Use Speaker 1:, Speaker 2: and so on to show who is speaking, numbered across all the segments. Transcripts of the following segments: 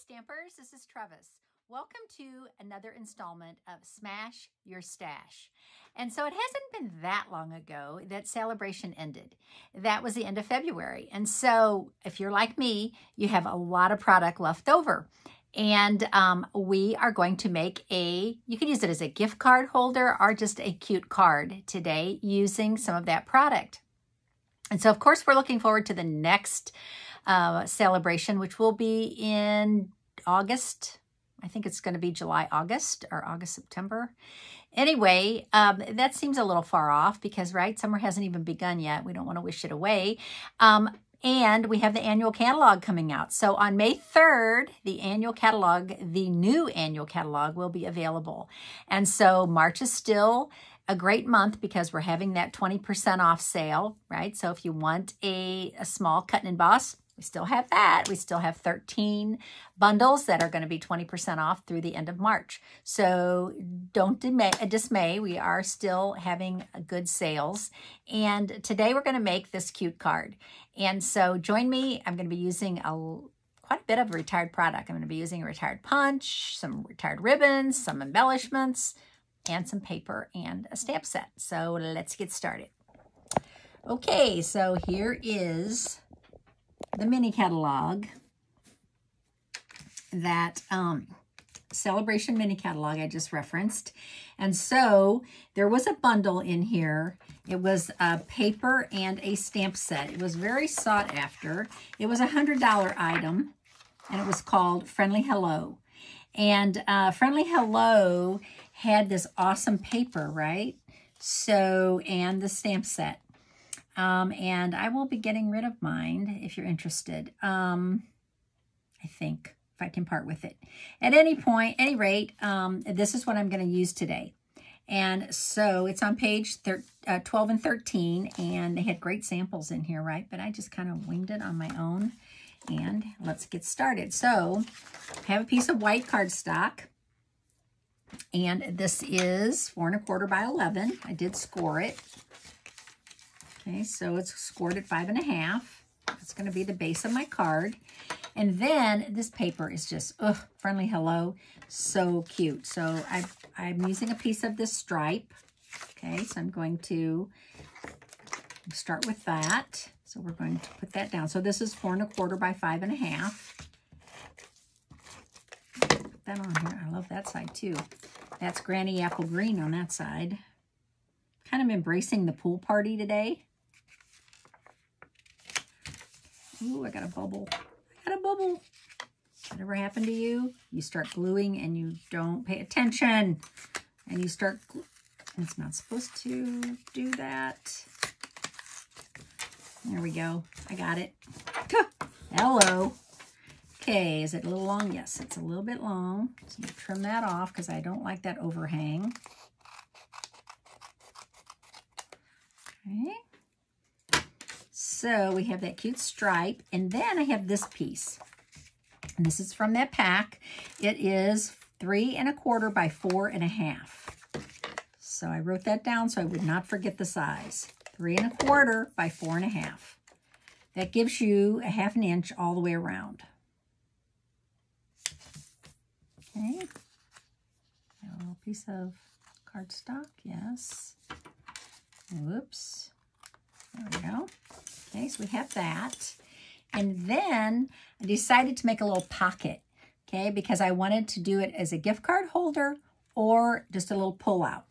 Speaker 1: Stampers, this is Trevis. Welcome to another installment of Smash Your Stash. And so it hasn't been that long ago that SaleABration ended. That was the end of February. And so if you're like me, you have a lot of product left over. And we are going to make you can use it as a gift card holder or just a cute card today using some of that product. And so, of course, we're looking forward to the next SaleABration, which will be in August. I think it's going to be July, August, or August, September. Anyway, that seems a little far off because, right, summer hasn't even begun yet. We don't want to wish it away. And we have the annual catalog coming out. So on May 3rd, the annual catalog, the new annual catalog will be available. And so March is still a great month because we're having that 20% off sale, right? So if you want a small cut and emboss, we still have that. We still have 13 bundles that are going to be 20% off through the end of March. So don't dismay. We are still having good sales. And today we're going to make this cute card. And so join me. I'm going to be using quite a bit of retired product. I'm going to be using a retired punch, some retired ribbons, some embellishments, and some paper and a stamp set. So let's get started. Okay, so here is the mini catalog, that SaleABration mini catalog I just referenced. And so there was a bundle in here. It was a paper and a stamp set. It was very sought after. It was a $100 item, and it was called Friendly Hello. And Friendly Hello had this awesome paper, right? So, and the stamp set. And I will be getting rid of mine if you're interested. I think if I can part with it. At any rate, this is what I'm going to use today. And so it's on page 12 and 13, and they had great samples in here, right? But I just kind of winged it on my own. And let's get started. So I have a piece of white cardstock. And this is 4 1/4 by 11. I did score it. Okay, so it's scored at 5 1/2. It's going to be the base of my card. And then this paper is just, Friendly Hello, so cute. So I'm using a piece of this stripe. Okay, so I'm going to start with that. So we're going to put that down. So this is 4 1/4 by 5 1/2. Put that on here. I love that side too. That's Granny Apple Green on that side. Kind of embracing the pool party today. Ooh, I got a bubble. I got a bubble. Whatever happened to you? You start gluing and you don't pay attention. And you start, it's not supposed to do that. There we go. I got it. Hello. Okay, is it a little long? Yes, it's a little bit long. So I'm going to trim that off because I don't like that overhang. Okay. So we have that cute stripe, and then I have this piece. And this is from that pack. It is 3 1/4 by 4 1/2. So I wrote that down so I would not forget the size. 3 1/4 by 4 1/2. That gives you a 1/2 inch all the way around. Okay. A little piece of cardstock, yes. Whoops. There we go. Okay, so we have that. And then I decided to make a little pocket, okay, because I wanted to do it as a gift card holder or just a little pull-out.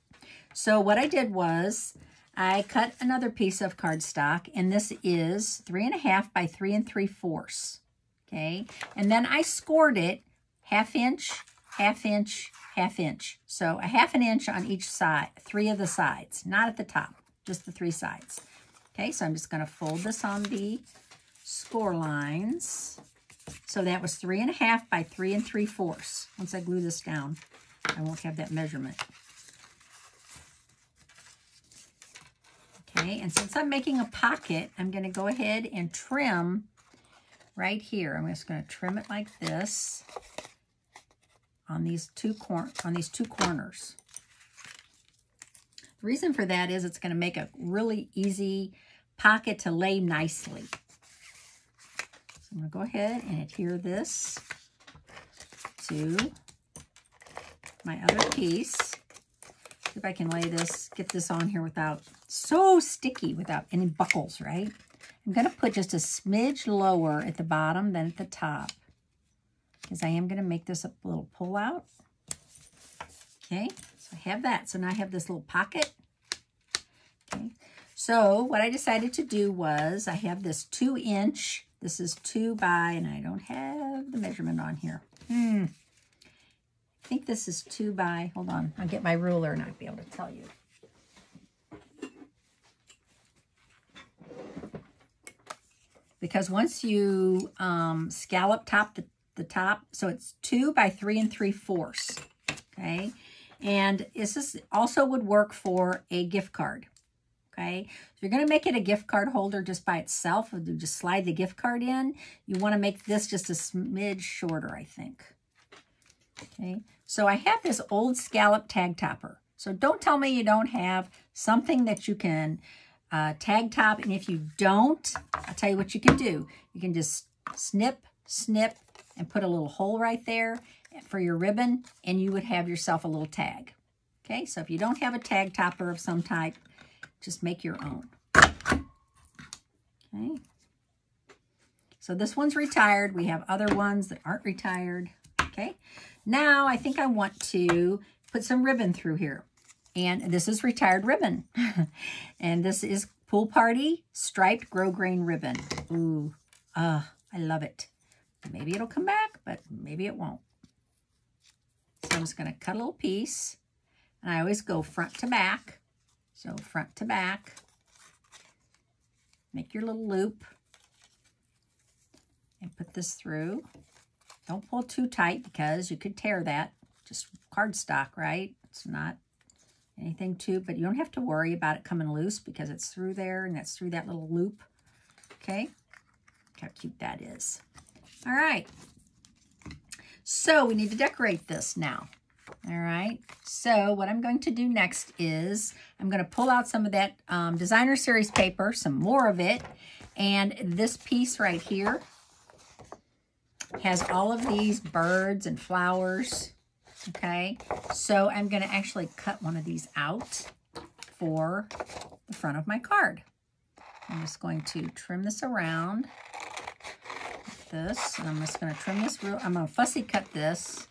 Speaker 1: So what I did was I cut another piece of cardstock, and this is 3 1/2 by 3 3/4, okay? And then I scored it 1/2 inch, 1/2 inch, 1/2 inch. So a 1/2 inch on each side, 3 of the sides, not at the top, just the 3 sides. Okay, so I'm just going to fold this on the score lines. So that was 3 1/2 by 3 3/4. Once I glue this down, I won't have that measurement. Okay, and since I'm making a pocket, I'm going to go ahead and trim right here. I'm just going to trim it like this on these two corners. The reason for that is it's going to make a really easy pocket to lay nicely. So I'm going to go ahead and adhere this to my other piece. See if I can get this on here without, so sticky, without any buckles, right? I'm going to put just a smidge lower at the bottom than at the top, because I am going to make this a little pull out. Okay, so I have that. So now I have this little pocket. Okay, so what I decided to do was I have this 2-inch. This is 2 by, and I don't have the measurement on here. I think this is 2 by, hold on, I'll get my ruler and I'll be able to tell you. Because once you scallop top the top, so it's 2 by 3 3/4, okay? And this also would work for a gift card, okay? If you're gonna make it a gift card holder just by itself, or just slide the gift card in, you wanna make this just a smidge shorter, I think. Okay, so I have this old Scalloped Tag Topper. So don't tell me you don't have something that you can tag top. And if you don't, I'll tell you what you can do. You can just snip, and put a little hole right there for your ribbon, and you would have yourself a little tag. Okay, so if you don't have a tag topper of some type, just make your own. Okay, so this one's retired. We have other ones that aren't retired. Okay, now I think I want to put some ribbon through here. And this is retired ribbon. And this is Pool Party Striped Grosgrain Ribbon. Ooh, I love it. Maybe it'll come back, but maybe it won't. So I'm just going to cut a little piece. And I always go front to back. So front to back. Make your little loop. And put this through. Don't pull too tight because you could tear that. Just cardstock, right? It's not anything too, but you don't have to worry about it coming loose because it's through there and that's through that little loop. Okay? Look how cute that is. All right. So we need to decorate this now. All right. So what I'm going to do next is I'm going to pull out some of that designer series paper, some more of it, and this piece right here has all of these birds and flowers, okay? So I'm going to actually cut one of these out for the front of my card. I'm just going to trim this around like this, and I'm just going to trim this I'm going to fussy cut this.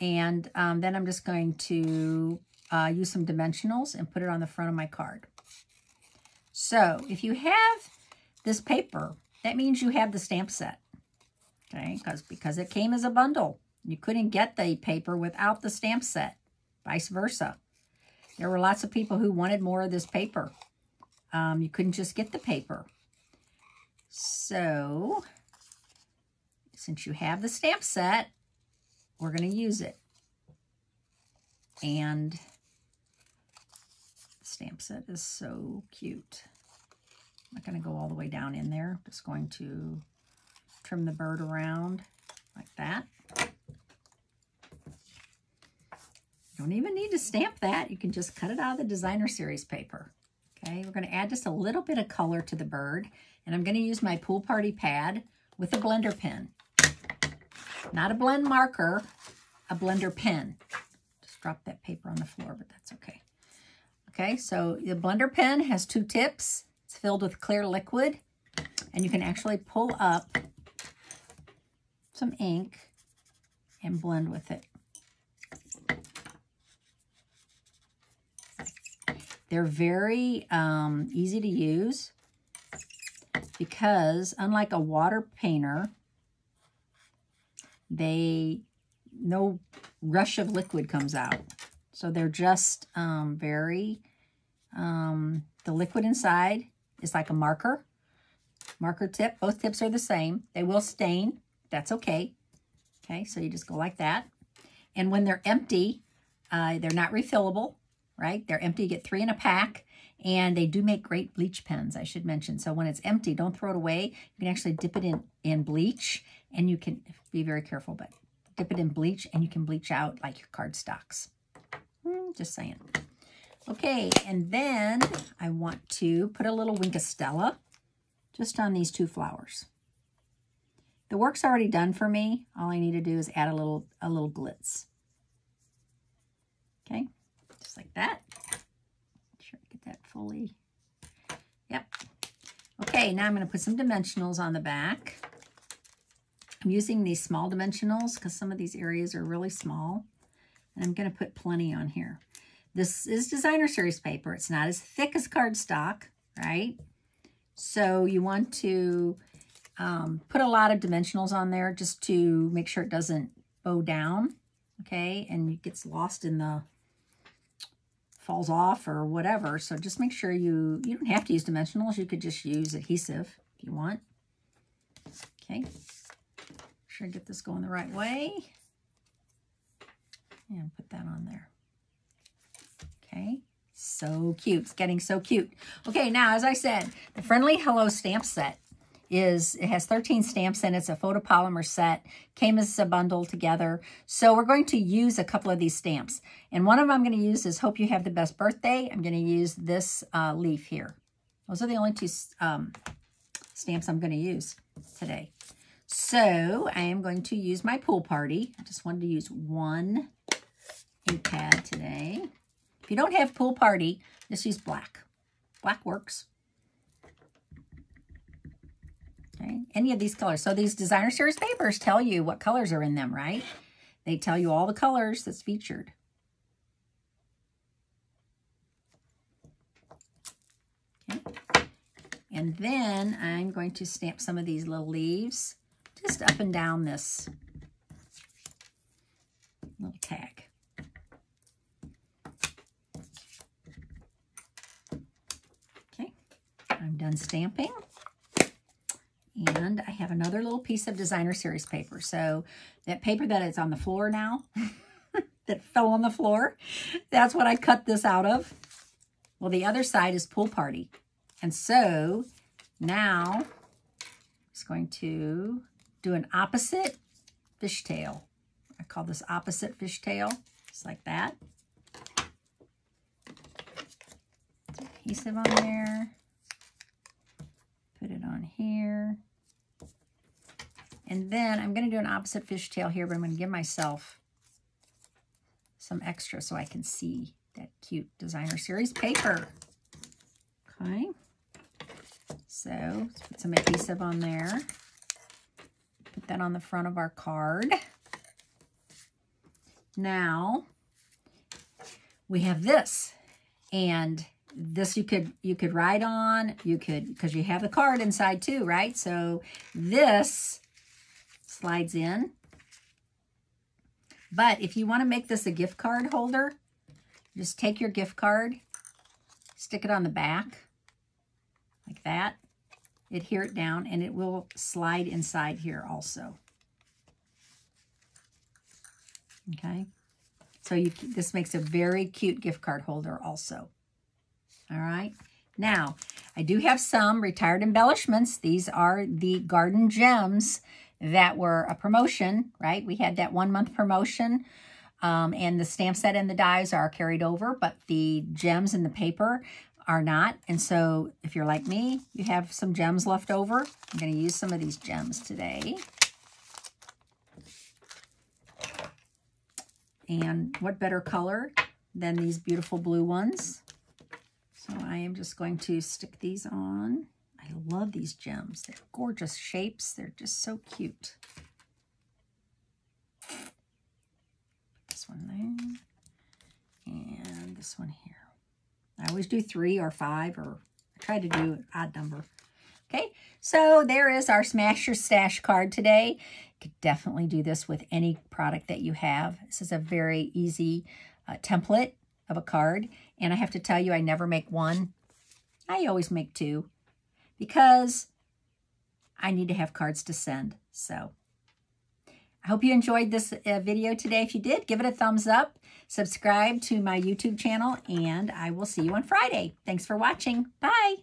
Speaker 1: And then I'm just going to use some dimensionals and put it on the front of my card. So if you have this paper, that means you have the stamp set, okay? Because it came as a bundle. You couldn't get the paper without the stamp set, vice versa. There were lots of people who wanted more of this paper. You couldn't just get the paper. So since you have the stamp set, we're going to use it. And the stamp set is so cute. I'm not going to go all the way down in there. Just going to trim the bird around like that. You don't even need to stamp that. You can just cut it out of the designer series paper. Okay, we're going to add just a little bit of color to the bird. And I'm going to use my Pool Party pad with a blender pen. Not a blend marker, a blender pen. Just drop that paper on the floor, but that's okay. Okay, so the blender pen has 2 tips. It's filled with clear liquid, and you can actually pull up some ink and blend with it. They're very easy to use because unlike a water painter, no rush of liquid comes out. So they're just the liquid inside is like a marker tip. Both tips are the same. They will stain. That's okay. Okay, so you just go like that. And when they're empty, they're not refillable, right? They're empty. You get 3 in a pack. And they do make great bleach pens, I should mention. So when it's empty, don't throw it away. You can actually dip it in bleach. And you can be very careful, but dip it in bleach and you can bleach out like your cardstocks. Just saying. Okay, and then I want to put a little Wink of Stella just on these 2 flowers. The work's already done for me. All I need to do is add a little glitz. Okay, just like that. Make sure I get that fully. Yep. Okay, now I'm going to put some dimensionals on the back. I'm using these small dimensionals because some of these areas are really small. And I'm going to put plenty on here. This is designer series paper. It's not as thick as cardstock, right? So you want to put a lot of dimensionals on there just to make sure it doesn't bow down, okay? And it gets lost in the, falls off or whatever. So just make sure you don't have to use dimensionals. You could just use adhesive if you want. Okay. Make sure I get this going the right way. And put that on there. Okay. So cute. It's getting so cute. Okay, now, as I said, the Friendly Hello stamp set it has 13 stamps in it. It's a photopolymer set. Came as a bundle together. So we're going to use a couple of these stamps. And one of them I'm going to use is Hope You Have the Best Birthday. I'm going to use this leaf here. Those are the only two stamps I'm going to use today. So I am going to use my Pool Party. I just wanted to use one ink pad today. If you don't have Pool Party, just use black. Black works. Okay, any of these colors. So these designer series papers tell you what colors are in them, right? They tell you all the colors that's featured. Okay. And then I'm going to stamp some of these little leaves just up and down this little tag. Okay, I'm done stamping. And I have another little piece of designer series paper. So that paper that is on the floor now, that fell on the floor, that's what I cut this out of. Well, the other side is Pool Party. And so now I'm just going to do an opposite fishtail. I call this opposite fishtail, just like that. Adhesive on there. Put it on here. And then I'm going to do an opposite fishtail here, but I'm going to give myself some extra so I can see that cute designer series paper. Okay. So let's put some adhesive on there. Put that on the front of our card. Now we have this, and this you could write on, because you have the card inside too, right? So this slides in. But if you want to make this a gift card holder, just take your gift card, stick it on the back like that, adhere it down, and it will slide inside here also. Okay, so this makes a very cute gift card holder also. All right, now I do have some retired embellishments. These are the Garden Gems that were a promotion, right? We had that 1-month promotion, and the stamp set and the dies are carried over, but the gems and the paper are not. And so if you're like me, you have some gems left over. I'm going to use some of these gems today. And what better color than these beautiful blue ones? So I am just going to stick these on. I love these gems. They're gorgeous shapes. They're just so cute. This one there. And this one here. I always do 3 or 5, or I try to do an odd number. Okay, so there is our Smash Your Stash card today. You could definitely do this with any product that you have. This is a very easy template of a card. And I have to tell you, I never make 1. I always make 2. Because I need to have cards to send. So I hope you enjoyed this video today. If you did, give it a thumbs up, subscribe to my YouTube channel, and I will see you on Friday. Thanks for watching. Bye.